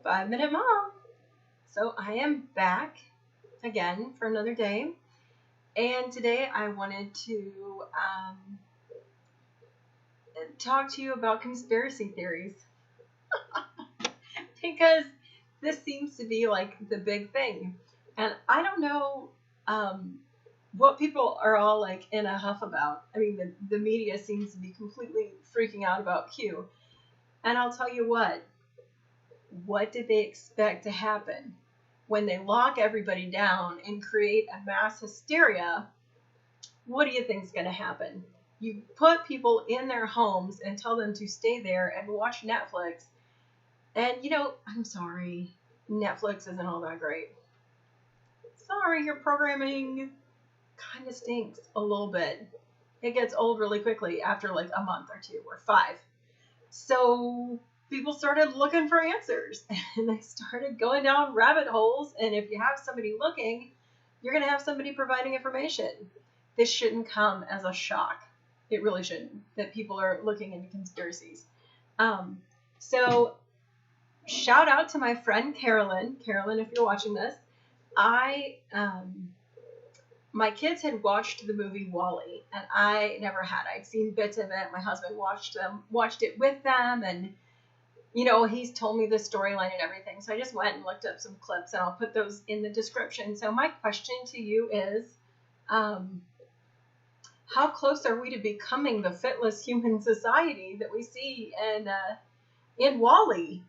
5-Minute Mom. So I am back again for another day, and today I wanted to talk to you about conspiracy theories because this seems to be like the big thing, and I don't know what people are all like in a huff about. I mean, the media seems to be completely freaking out about Q, and I'll tell you what did they expect to happen when they lock everybody down and create a mass hysteria? What do you think is going to happen? You put people in their homes and tell them to stay there and watch Netflix. And, I'm sorry, Netflix isn't all that great. Sorry, your programming kind of stinks a little bit. It gets old really quickly after like a month or 2 or 5. So people started looking for answers, and they started going down rabbit holes. And if you have somebody looking, you're going to have somebody providing information. This shouldn't come as a shock. It really shouldn't, that people are looking into conspiracies. So shout out to my friend Carolyn. Carolyn, if you're watching this, my kids had watched the movie WALL-E, and I never had. I'd seen bits of it. My husband watched it with them, and he's told me the storyline and everything. So I just went and looked up some clips, and I'll put those in the description. So my question to you is, how close are we to becoming the fitless human society that we see in WALL-E?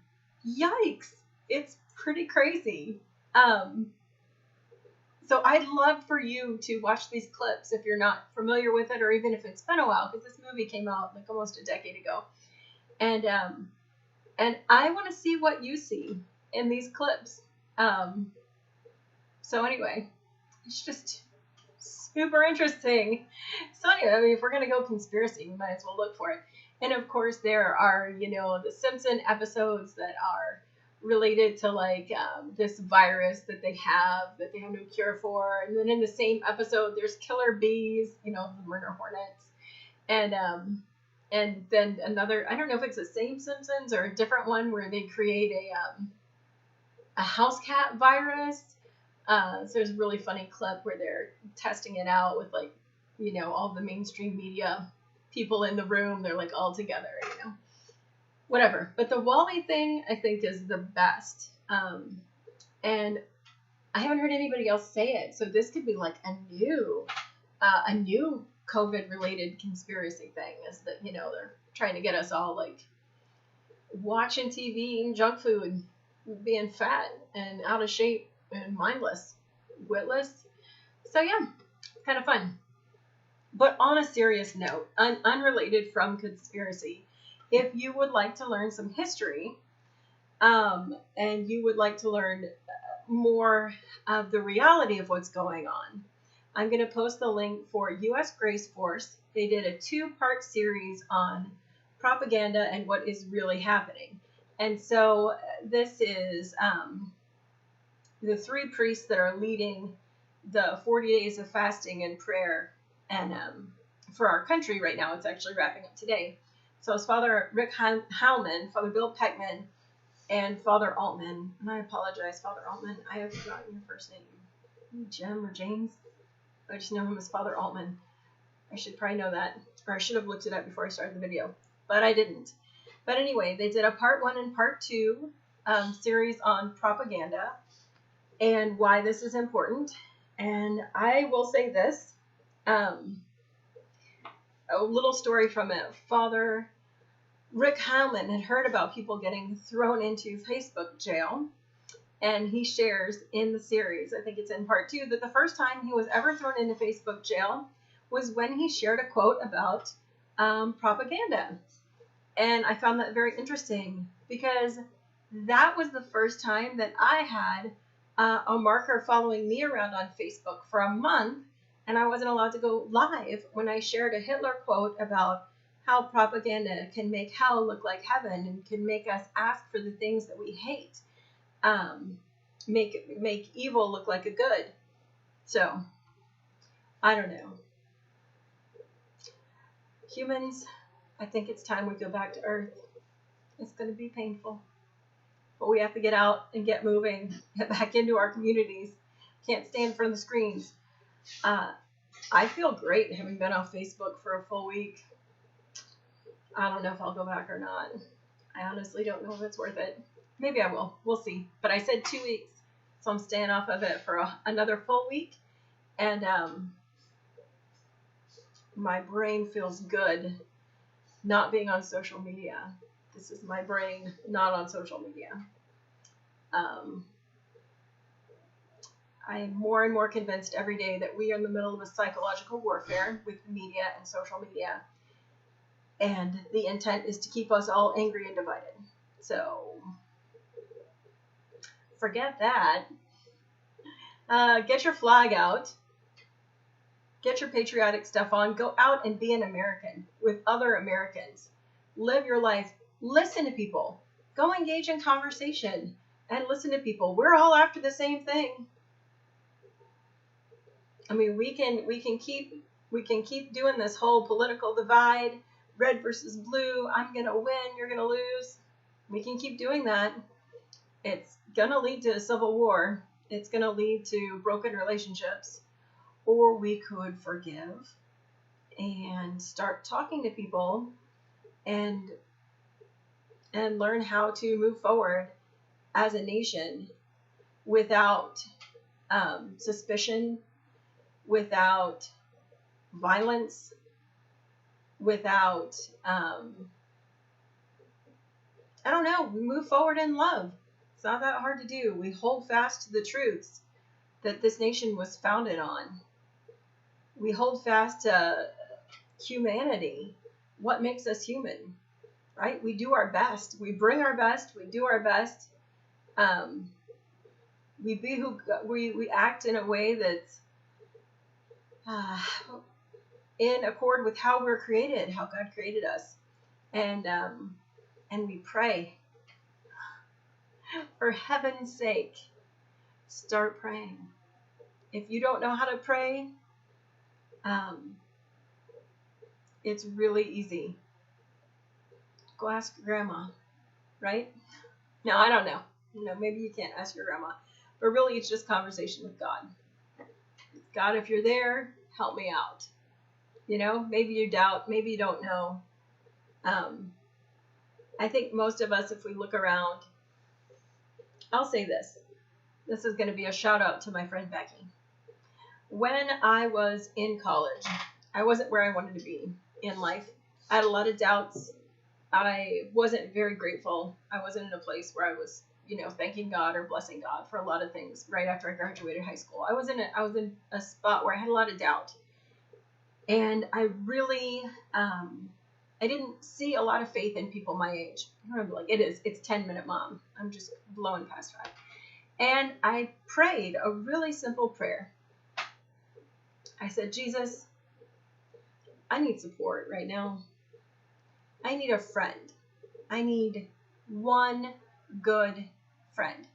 Yikes! It's pretty crazy. So I'd love for you to watch these clips if you're not familiar with it, or even if it's been a while, because this movie came out like almost a decade ago. And I want to see what you see in these clips. So anyway, it's just super interesting. So anyway, I mean, if we're going to go conspiracy, we might as well look for it. And of course, there are, the Simpson episodes that are related to like this virus that they have no cure for. And then in the same episode, there's killer bees, the murder hornets. And then another, I don't know if it's the same Simpsons or a different one, where they create a house cat virus. So there's a really funny clip where they're testing it out with like, all the mainstream media people in the room. They're like all together, whatever. But the WALL-E thing, I think, is the best. And I haven't heard anybody else say it. So this could be like a new COVID-related conspiracy thing, is that, they're trying to get us all like watching TV, eating junk food, being fat and out of shape and mindless, witless. So yeah, it's kind of fun. But on a serious note, unrelated from conspiracy, if you would like to learn some history, and you would like to learn more of the reality of what's going on, I'm going to post the link for U.S. Grace Force. They did a 2-part series on propaganda and what is really happening. And so this is the 3 priests that are leading the 40 days of fasting and prayer, and for our country right now. It's actually wrapping up today. So it's Father Rick Howman, Father Bill Peckman, and Father Altman. And I apologize, Father Altman, I have forgotten your first name. Jim or James? I just know him as Father Altman. I should probably know that, or I should have looked it up before I started the video, but I didn't. But anyway, they did a part 1 and part 2 series on propaganda and why this is important. And I will say this, a little story from it. Father Rick Howman had heard about people getting thrown into Facebook jail, and he shares in the series, I think it's in part 2, that the first time he was ever thrown into Facebook jail was when he shared a quote about propaganda. And I found that very interesting, because that was the first time that I had a marker following me around on Facebook for a month, and I wasn't allowed to go live when I shared a Hitler quote about how propaganda can make hell look like heaven and can make us ask for the things that we hate, make evil look like a good. So, I don't know. Humans, I think it's time we go back to Earth. It's going to be painful. but we have to get out and get moving, get back into our communities. Can't stay in front of the screens. I feel great having been off Facebook for a full week. I don't know if I'll go back or not. I honestly don't know if it's worth it. Maybe I will. We'll see. But I said 2 weeks, so I'm staying off of it for another full week. And my brain feels good not being on social media. This is my brain not on social media. I am more and more convinced every day that we are in the middle of a psychological warfare with media and social media. And the intent is to keep us all angry and divided. So forget that. Get your flag out. Get your patriotic stuff on. Go out and be an American with other Americans. Live your life. Listen to people. Go engage in conversation and listen to people. We're all after the same thing. I mean, we can keep doing this whole political divide, red versus blue. I'm gonna win, you're gonna lose. We can keep doing that. It's gonna lead to a civil war. It's gonna lead to broken relationships. Or we could forgive and start talking to people and learn how to move forward as a nation without suspicion, without violence, without, I don't know, we move forward in love. It's not that hard to do. We hold fast to the truths that this nation was founded on. We hold fast to humanity, what makes us human, right? We do our best. We bring our best. We do our best. We act in a way that's in accord with how we're created, how God created us, and we pray. For heaven's sake, start praying. If you don't know how to pray, it's really easy. Go ask your grandma, right? No, I don't know. Maybe you can't ask your grandma, but really it's just conversation with God. God, if you're there, help me out. Maybe you doubt, maybe you don't know. I think most of us, if we look around, I'll say this. This is going to be a shout out to my friend Becky. When I was in college, I wasn't where I wanted to be in life. I had a lot of doubts. I wasn't very grateful. I wasn't in a place where I was, thanking God or blessing God for a lot of things right after I graduated high school. I was in a spot where I had a lot of doubt. And I really, I didn't see a lot of faith in people my age. I remember, it's 10-minute mom. I'm just blowing past 5. And I prayed a really simple prayer. I said, Jesus, I need support right now. I need a friend. I need one good friend.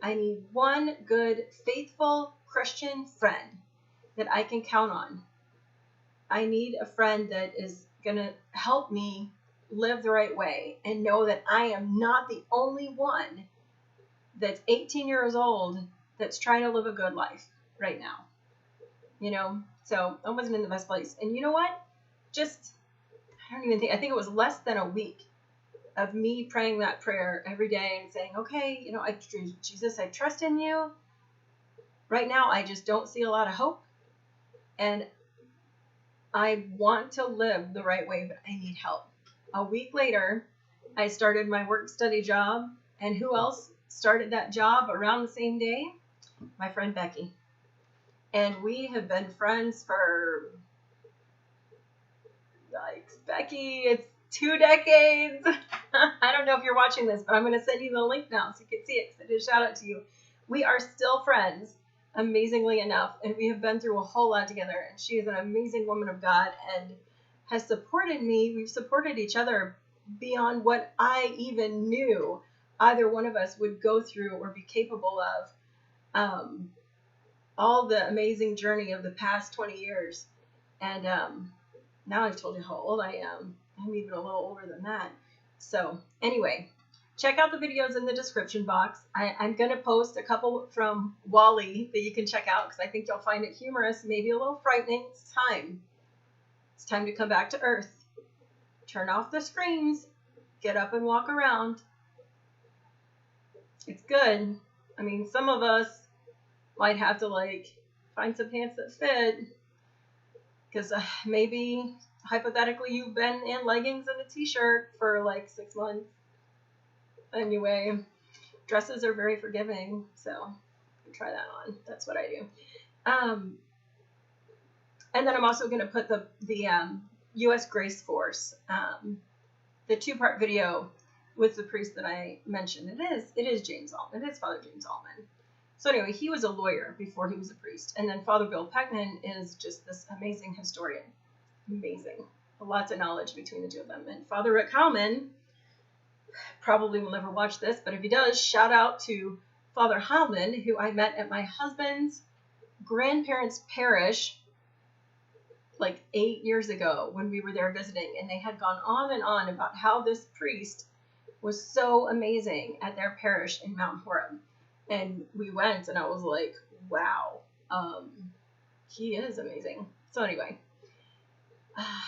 I need one good, faithful Christian friend that I can count on. I need a friend that is going to help me live the right way and know that I am not the only one that's 18 years old that's trying to live a good life right now. So I wasn't in the best place. And you know what? I think it was less than a week of me praying that prayer every day and saying, okay, Jesus, I trust in you. Right now, I just don't see a lot of hope. And I want to live the right way, but I need help. A week later, I started my work study job. And who else started that job around the same day? My friend Becky. And we have been friends for, Becky, it's 2 decades. I don't know if you're watching this, but I'm going to send you the link now so you can see it, because I did a shout out to you. We are still friends, amazingly enough, and we have been through a whole lot together, and she is an amazing woman of God and has supported me. We've supported each other beyond what I even knew either one of us would go through or be capable of. All the amazing journey of the past 20 years. And now I've told you how old I am. I'm even a little older than that. So anyway, check out the videos in the description box. I'm going to post a couple from Wally that you can check out because I think you'll find it humorous, maybe a little frightening. It's time. It's time to come back to Earth. Turn off the screens. Get up and walk around. It's good. I mean, some of us might have to like find some pants that fit because maybe hypothetically you've been in leggings and a t-shirt for like 6 months. Anyway, dresses are very forgiving, so you can try that on. That's what I do. And then I'm also going to put the U.S. Grace Force, the 2-part video with the priest that I mentioned. It is James Altman. It is Father James Altman. So anyway, he was a lawyer before he was a priest. And then Father Bill Peckman is just this amazing historian. Amazing. Lots of knowledge between the two of them. And Father Rick Howman probably will never watch this, but if he does, shout out to Father Howman, who I met at my husband's grandparents' parish like 8 years ago when we were there visiting. And they had gone on and on about how this priest was so amazing at their parish in Mount Horeb. And we went, and I was like, wow, he is amazing. So anyway,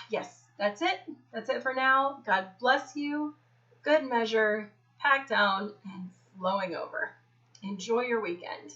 yes, that's it. That's it for now. God bless you. Good measure, packed down, and flowing over. Enjoy your weekend.